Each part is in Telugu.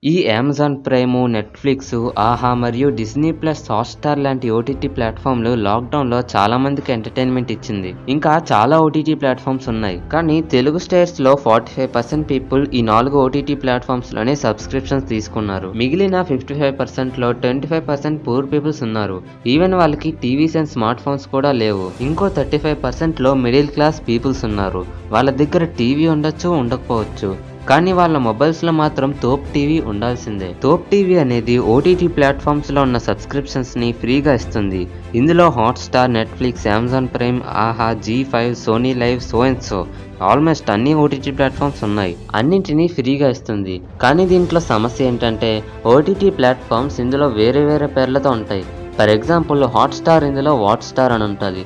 ఈ అమెజాన్ ప్రైమ్, నెట్‌ఫ్లిక్స్, ఆహా! మరియు డిస్నీ ప్లస్, హాట్‌స్టార్ లాంటి ఓటీటీ ప్లాట్‌ఫామ్‌లు లాక్‌డౌన్‌లో చాలా మందికి ఎంటర్‌టైన్‌మెంట్ ఇచ్చింది. ఇంకా చాలా ఓటీటీ ప్లాట్‌ఫామ్స్ ఉన్నాయి. కానీ తెలుగు స్టేట్స్‌లో 45% పీపుల్ ఈ 4 ఓటీటీ ప్లాట్‌ఫామ్స్‌లోనే సబ్స్క్రిప్షన్స్ తీసుకున్నారు. మిగిలిన 55%లో 25% పూర్ పీపుల్స్ ఉన్నారు. ఈవెన్ వాళ్ళకి టీవీస్ అండ్ స్మార్ట్ ఫోన్స్ కూడా లేవు. ఇంకో 35%లో మిడిల్ క్లాస్ పీపుల్స్ ఉన్నారు. వాళ్ళ దగ్గర టీవీ ఉండొచ్చు, ఉండకపోవచ్చు. కానీ వాళ్ళ మొబైల్స్‌లో మాత్రం తోప్ టీవీ ఉండాల్సిందే. తోప్ టీవీ అనేది ఓటీటీ ప్లాట్‌ఫామ్స్‌లో ఉన్న సబ్స్క్రిప్షన్స్‌ని ఫ్రీగా ఇస్తుంది. ఇందులో Hotstar, Netflix, Amazon Prime, Aha, Zee five, Sony Live, so and so almost అన్ని ఓటీటీ ప్లాట్‌ఫామ్స్ ఉన్నాయి. అన్నింటినీ ఫ్రీగా ఇస్తుంది. కానీ దీంట్లో సమస్య ఏంటంటే ఓటీటీ ప్లాట్‌ఫామ్స్ ఇందులో వేరే వేరే పేర్లతో ఉంటాయి. ఫర్ ఎగ్జాంపుల్ హాట్‌స్టార్ ఇందులో వాట్‌స్టార్ అని ఉంటది.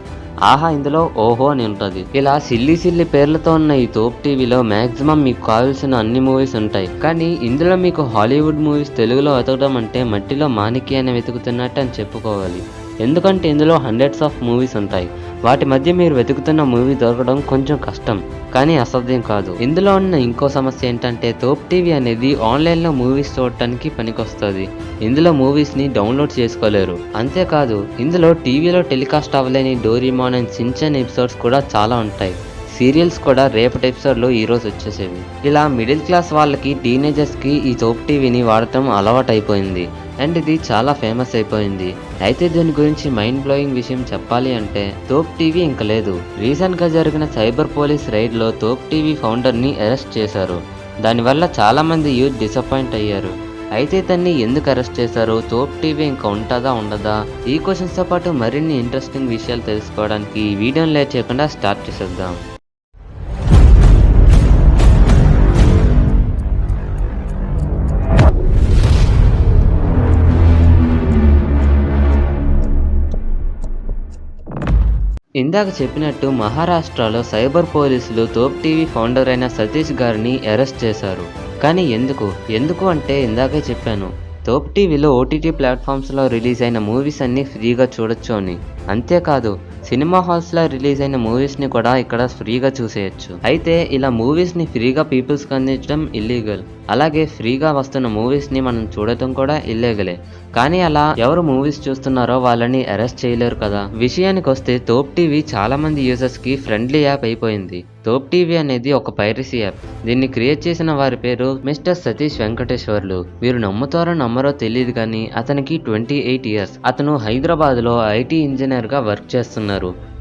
ఆహా ఇందులో ఓహో అని ఉంటది. ఇలా సిల్లీ పేర్లతో ఉన్న ఈ తోప్ టీవీలో మాక్సిమం మీకు కావాల్సిన అన్ని మూవీస్ ఉంటాయి. కానీ ఇందులో మీకు హాలీవుడ్ మూవీస్ తెలుగులో వెతకడం అంటే మట్టిలో మాణిక్యాన్ని వెతుకుతున్నట్టు అని చెప్పుకోవాలి. ఎందుకంటే ఇందులో హండ్రెడ్స్ ఆఫ్ మూవీస్ ఉంటాయి. వాటి మధ్య మీరు వెతుకుతున్న మూవీ దొరకడం కొంచెం కష్టం, కానీ అసాధ్యం కాదు. ఇందులో ఉన్న ఇంకో సమస్య ఏంటంటే తోప్ టీవీ అనేది ఆన్లైన్లో మూవీస్ చూడటానికి పనికొస్తుంది. ఇందులో మూవీస్ని డౌన్లోడ్ చేసుకోలేరు. అంతేకాదు ఇందులో టీవీలో టెలికాస్ట్ అవ్వలేని డోరేమాన్ అండ్ షిన్చాన్ ఎపిసోడ్స్ కూడా చాలా ఉంటాయి. సీరియల్స్ కూడా రేపటి ఎపిసోడ్లో ఈరోజు వచ్చేసేవి. ఇలా మిడిల్ క్లాస్ వాళ్ళకి, టీనేజర్స్కి ఈ తోప్ టీవీని వాడటం అలవాటు అయిపోయింది. అండ్ ఇది చాలా ఫేమస్ అయిపోయింది. అయితే దీని గురించి మైండ్ బ్లోయింగ్ విషయం చెప్పాలి అంటే తోప్ టీవీ ఇంక లేదు. రీసెంట్గా జరిగిన సైబర్ పోలీస్ రైడ్లో తోప్ టీవీ ఫౌండర్ని అరెస్ట్ చేశారు. దానివల్ల చాలా మంది యూత్ డిసప్పాయింట్ అయ్యారు. అయితే తన్ని ఎందుకు అరెస్ట్ చేశారు, తోప్ టీవీ ఇంకా ఉంటుందా ఉండదా, ఈ క్వశ్చన్స్తో పాటు మరిన్ని ఇంట్రెస్టింగ్ విషయాలు తెలుసుకోవడానికి ఈ వీడియోని లేట్ చేయకుండా స్టార్ట్ చేసేద్దాం. ఇందాక చెప్పినట్టు మహారాష్ట్రలో సైబర్ పోలీసులు తోప్ టీవీ ఫౌండర్ అయిన సతీష్ గారిని అరెస్ట్ చేశారు. కానీ ఎందుకు అంటే ఇందాకే చెప్పాను, తోప్ టీవీలో ఓటీటీ ప్లాట్ఫామ్స్లో రిలీజ్ అయిన మూవీస్ అన్నీ ఫ్రీగా చూడొచ్చు అని. అంతేకాదు సినిమా హాల్స్లో రిలీజ్ అయిన మూవీస్ని కూడా ఇక్కడ ఫ్రీగా చూసేయచ్చు. అయితే ఇలా మూవీస్ని ఫ్రీగా పీపుల్స్కి అందించడం ఇల్లీగల్. అలాగే ఫ్రీగా వస్తున్న మూవీస్ని మనం చూడటం కూడా ఇల్లీగలే. కానీ అలా ఎవరు మూవీస్ చూస్తున్నారో వాళ్ళని అరెస్ట్ చేయలేరు కదా. విషయానికి వస్తే తోప్ టీవీ చాలా మంది యూజర్స్కి ఫ్రెండ్లీ యాప్ అయిపోయింది. తోప్ టీవీ అనేది ఒక పైరసీ యాప్. దీన్ని క్రియేట్ చేసిన వారి పేరు మిస్టర్ సతీష్ వెంకటేశ్వర్లు. మీరు నమ్ముతారో నమ్మరో తెలియదు కానీ అతనికి 28 ఇయర్స్. అతను హైదరాబాద్లో ఐటీ ఇంజనీర్గా వర్క్ చేస్తున్నారు.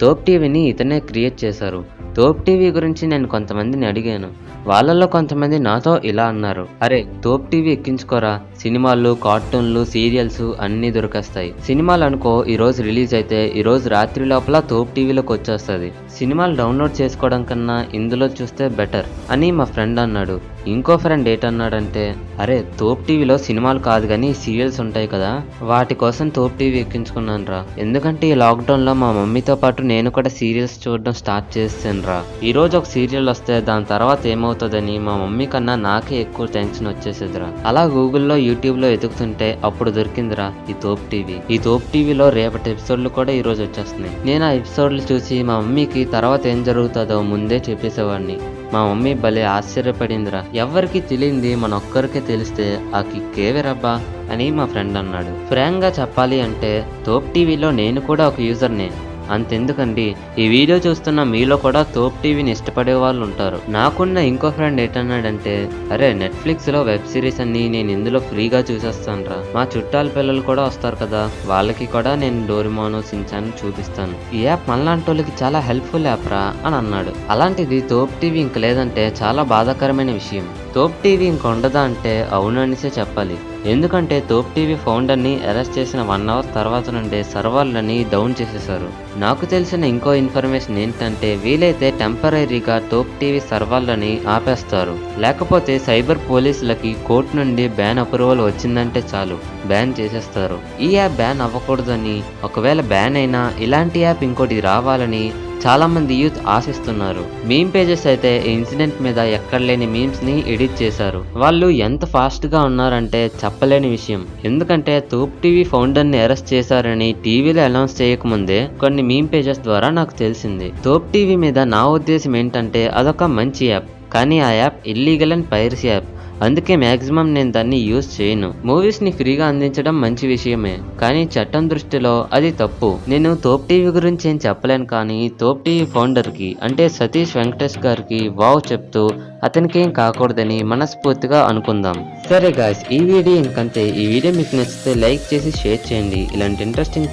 తోప్ టీవీని ఇతనే క్రియేట్ చేశారు. తోప్ టీవీ గురించి నేను కొంతమందిని అడిగాను. వాళ్ళల్లో కొంతమంది నాతో ఇలా అన్నారు, అరే తోప్ టీవీ ఎక్కించుకోరా, సినిమాలు, కార్టూన్లు, సీరియల్స్ అన్నీ దొరికేస్తాయి. సినిమాలు అనుకో ఈరోజు రిలీజ్ అయితే ఈరోజు రాత్రి లోపల తోప్ టీవీలోకి వచ్చేస్తుంది. సినిమాలు డౌన్లోడ్ చేసుకోవడం కన్నా ఇందులో చూస్తే బెటర్ అని మా ఫ్రెండ్ అన్నాడు. ఇంకో ఫ్రెండ్ ఏంటన్నాడంటే, అరే తోప్ టీవీలో సినిమాలు కాదు కానీ సీరియల్స్ ఉంటాయి కదా, వాటి కోసం తోప్ టీవీ ఎక్కించుకున్నాను రా. ఎందుకంటే ఈ లాక్డౌన్లో మా మమ్మీతో పాటు నేను కూడా సీరియల్స్ చూడడం స్టార్ట్ చేస్తాను రా. ఈరోజు ఒక సీరియల్ వస్తే దాని తర్వాత ఏమవుతుందని మా మమ్మీ కన్నా నాకే ఎక్కువ టెన్షన్ వచ్చేసేదిరా. అలా గూగుల్లో, యూట్యూబ్లో ఎదుగుతుంటే అప్పుడు దొరికిందిరా ఈ తోప్ టీవీ. ఈ తోప్ టీవీలో రేపటి ఎపిసోడ్లు కూడా ఈరోజు వచ్చేస్తున్నాయి. నేను ఆ ఎపిసోడ్లు చూసి మా మమ్మీకి తర్వాత ఏం జరుగుతుందో ముందే చెప్పేసేవాడిని. మా మమ్మీ భలే ఆశ్చర్యపడిందిరా. ఎవ్వరికి తెలియంది మన ఒక్కరికే తెలిస్తే ఆ కిక్కేవేరబ్బా అని మా ఫ్రెండ్ అన్నాడు. ఫ్రాంక్గా చెప్పాలి అంటే తోప్ టీవీలో నేను కూడా ఒక యూజర్నే. అంతెందుకండి, ఈ వీడియో చూస్తున్న మీలో కూడా తోప్ టీవీని ఇష్టపడే వాళ్ళు ఉంటారు. నాకున్న ఇంకో ఫ్రెండ్ ఏంటన్నాడంటే, అరే నెట్‌ఫ్లిక్స్లో వెబ్ సిరీస్ అన్ని నేను ఇందులో ఫ్రీగా చూసేస్తాను రా, మా చుట్టాల పిల్లలు కూడా వస్తారు కదా, వాళ్ళకి కూడా నేను డోరేమాన్, షిన్చాన్ చూపిస్తాను. ఈ యాప్ మనలాంటి వాళ్ళకి చాలా హెల్ప్ఫుల్ యాప్ రా అని అన్నాడు. అలాంటిది తోప్ టీవీ ఇంక లేదంటే చాలా బాధాకరమైన విషయం. తోప్ టీవీ ఇంక ఉండదా అంటే అవుననిసే చెప్పాలి. ఎందుకంటే తోప్ టీవీ ఫౌండర్ని అరెస్ట్ చేసిన 1 అవర్ తర్వాత నుండే సర్వర్లని డౌన్ చేసేశారు. నాకు తెలిసిన ఇంకో ఇన్ఫర్మేషన్ ఏంటంటే వీలైతే టెంపరీగా తోప్ టీవీ సర్వర్లని ఆపేస్తారు. లేకపోతే సైబర్ పోలీసులకి కోర్టు నుండి బ్యాన్ అప్రూవల్ వచ్చిందంటే చాలు బ్యాన్ చేసేస్తారు. ఈ యాప్ బ్యాన్ అవ్వకూడదని, ఒకవేళ బ్యాన్ అయినా ఇలాంటి యాప్ ఇంకోటి రావాలని చాలా మంది యూత్ ఆశిస్తున్నారు. మీమ్ పేజెస్ అయితే ఈ ఇన్సిడెంట్ మీద ఎక్కడ లేని మీమ్స్ ని ఎడిట్ చేశారు. వాళ్ళు ఎంత ఫాస్ట్ గా ఉన్నారంటే చెప్పలేని విషయం. ఎందుకంటే తోప్ టీవీ ఫౌండర్ ని అరెస్ట్ చేశారని టీవీలో అనౌన్స్ చేయకముందే కొన్ని మీమ్ పేజెస్ ద్వారా నాకు తెలిసింది. తోప్ టీవీ మీద నా ఉద్దేశం ఏంటంటే అదొక మంచి యాప్, కానీ ఆ app illegal and piracy app. అందుకే మ్యాక్సిమం నేను దాన్ని యూజ్ చేయను. మూవీస్ని ఫ్రీగా అందించడం మంచి విషయమే, కానీ చట్టం దృష్టిలో అది తప్పు. నేను తోప్ టీవీ గురించి ఏం చెప్పలేను, కానీ తోప్ టీవీ ఫౌండర్కి అంటే సతీష్ వెంకటేష్ గారికి వావ్ చెప్తూ అతనికి ఏం కాకూడదని మనస్ఫూర్తిగా అనుకుందాం. సరే గాయ్స్, ఈ వీడియో ఇంకంతే. ఈ వీడియో మీకు నచ్చితే లైక్ చేసి షేర్ చేయండి. ఇలాంటి ఇంట్రెస్టింగ్